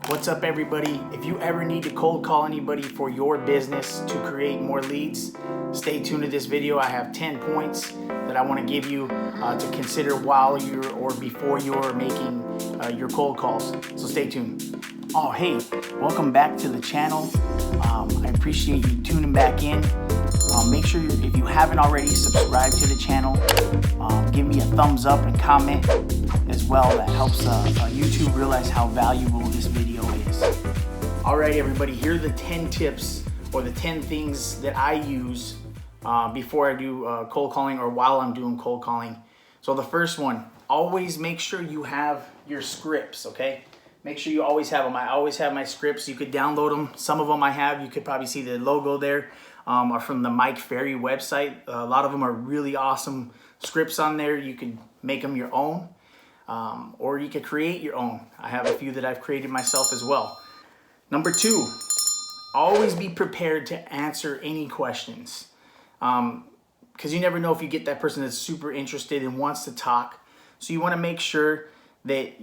What's up, everybody? If you ever need to cold call anybody for your business to create more leads, stay tuned to this video. I have 10 points that I want to give you to consider while you're or before you're making your cold calls. So stay tuned. Oh, hey, welcome back to the channel. I appreciate you tuning back in. Make sure if you haven't already subscribed to the channel, give me a thumbs up and comment as well. That helps YouTube realize how valuable this video is. All right, everybody, here are the 10 tips or the 10 things that I use before I do cold calling or while I'm doing cold calling. So the first one, always make sure you have your scripts, okay? Make sure you always have them. I always have my scripts. You could download them. Some of them I have. You could probably see the logo there. Are from the Mike Ferry website. A lot of them are really awesome scripts on there. You could make them your own, or you could create your own. I have a few that I've created myself as well. Number 2, always be prepared to answer any questions, because you never know if you get that person that's super interested and wants to talk. So you want to make sure that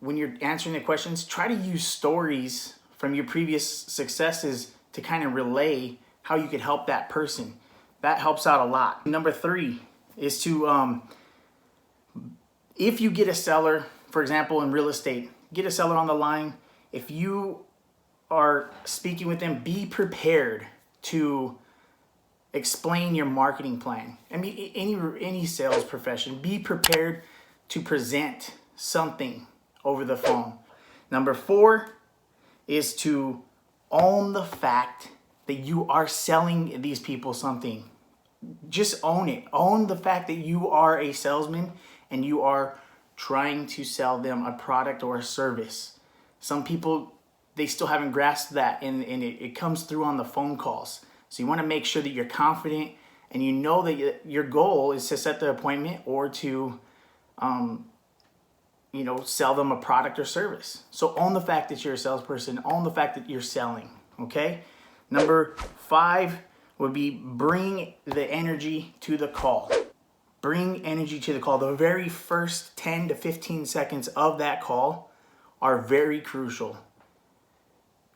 when you're answering the questions, try to use stories from your previous successes to kind of relay how you could help that person. That helps out a lot. Number 3 is to, if you get a seller, for example, in real estate, get a seller on the line. If you are speaking with them, be prepared to explain your marketing plan. I mean, any sales profession, be prepared to present something over the phone. Number 4 is to own the fact that you are selling these people something. Just own it. Own the fact that you are a salesman and you are trying to sell them a product or a service. Some people, they still haven't grasped that, and it comes through on the phone calls. So you want to make sure that you're confident and you know that your goal is to set the appointment or to sell them a product or service. So own the fact that you're a salesperson. Own the fact that you're selling, okay? Number 5 would be bring the energy to the call. Bring energy to the call. The very first 10 to 15 seconds of that call are very crucial.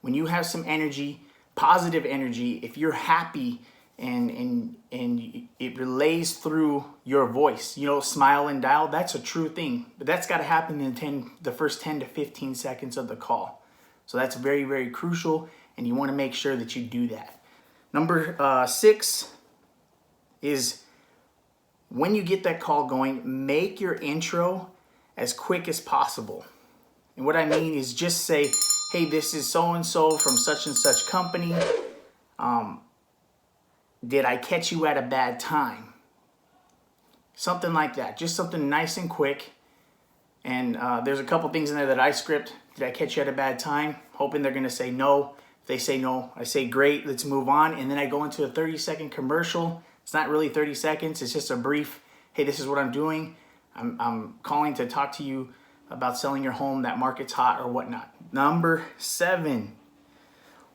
When you have some energy, positive energy, if you're happy and it relays through your voice, smile and dial, that's a true thing. But that's got to happen in the first 10 to 15 seconds of the call. So that's very, very crucial, and you want to make sure that you do that. Number 6 is when you get that call going, make your intro as quick as possible. And what I mean is just say, hey, this is so-and-so from such and such company. Did I catch you at a bad time? Something like that. Just something nice and quick. And there's a couple things in there that I script. Did I catch you at a bad time? Hoping they're going to say no. If they say no, I say great, let's move on. And then I go into a 30-second commercial. It's not really 30 seconds. It's just a brief, hey, this is what I'm doing. I'm calling to talk to you about selling your home. That market's hot or whatnot. Number 7,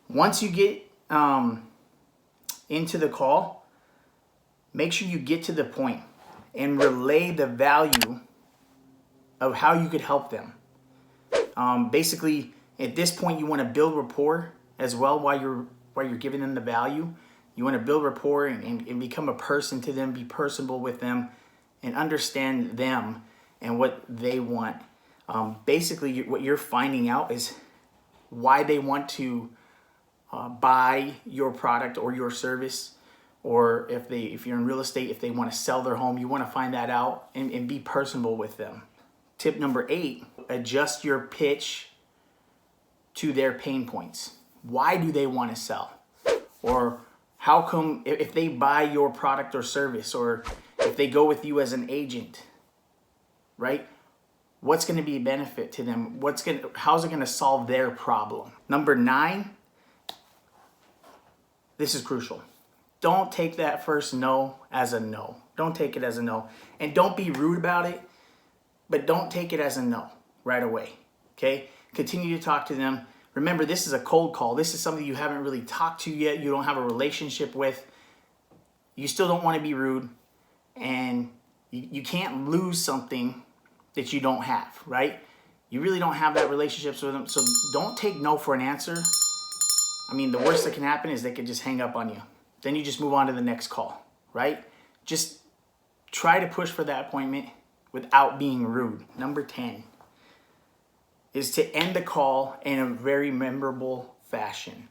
once you get into the call, make sure you get to the point and relay the value of how you could help them. Basically, at this point, you want to build rapport as well while you're giving them the value. You want to build rapport and become a person to them, be personable with them, and understand them and what they want. Basically, what you're finding out is why they want to buy your product or your service, or if you're in real estate, if they want to sell their home, you want to find that out and be personable with them. Tip number 8, adjust your pitch to their pain points. Why do they want to sell? Or how come if they buy your product or service, or if they go with you as an agent, right? What's going to be a benefit to them? How's it going to solve their problem? Number 9, this is crucial. Don't take that first no as a no. Don't take it as a no. And don't be rude about it, but don't take it as a no right away, okay? Continue to talk to them. Remember, this is a cold call. This is somebody you haven't really talked to yet. You don't have a relationship with. You still don't want to be rude, and you can't lose something that you don't have, right? you really don't have that relationship with them. So don't take no for an answer. I mean, the worst that can happen is they could just hang up on you. Then you just move on to the next call, right? Just try to push for that appointment without being rude. Number 10 is to end the call in a very memorable fashion.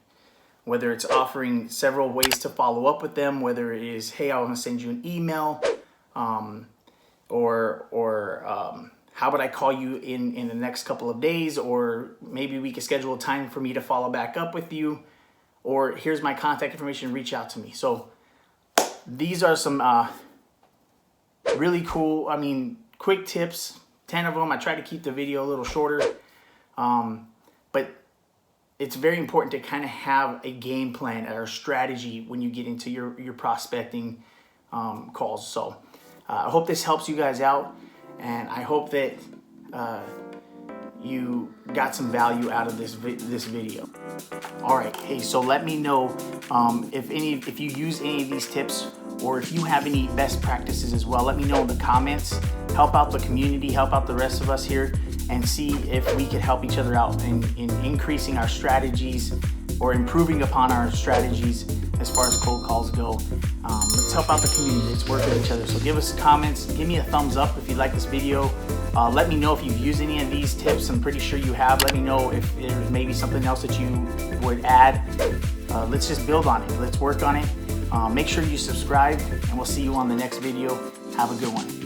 Whether it's offering several ways to follow up with them, whether it is, hey, I want to send you an email, or how about I call you in the next couple of days, or maybe we could schedule a time for me to follow back up with you, or here's my contact information, reach out to me. So these are some really cool, quick tips, 10 of them. I try to keep the video a little shorter, but it's very important to kind of have a game plan or strategy when you get into your prospecting calls. So I hope this helps you guys out, and I hope that you got some value out of this video. All right, hey, so let me know if you use any of these tips, or if you have any best practices as well. Let me know in the comments. Help out the community, help out the rest of us here, and see if we can help each other out in increasing our strategies or improving upon our strategies as far as cold calls go. Let's help out the community. Let's work with each other. So give us comments. Give me a thumbs up if you like this video. Let me know if you've used any of these tips. I'm pretty sure you have. Let me know if there's maybe something else that you would add. Let's just build on it. Let's work on it. Make sure you subscribe, and we'll see you on the next video. Have a good one.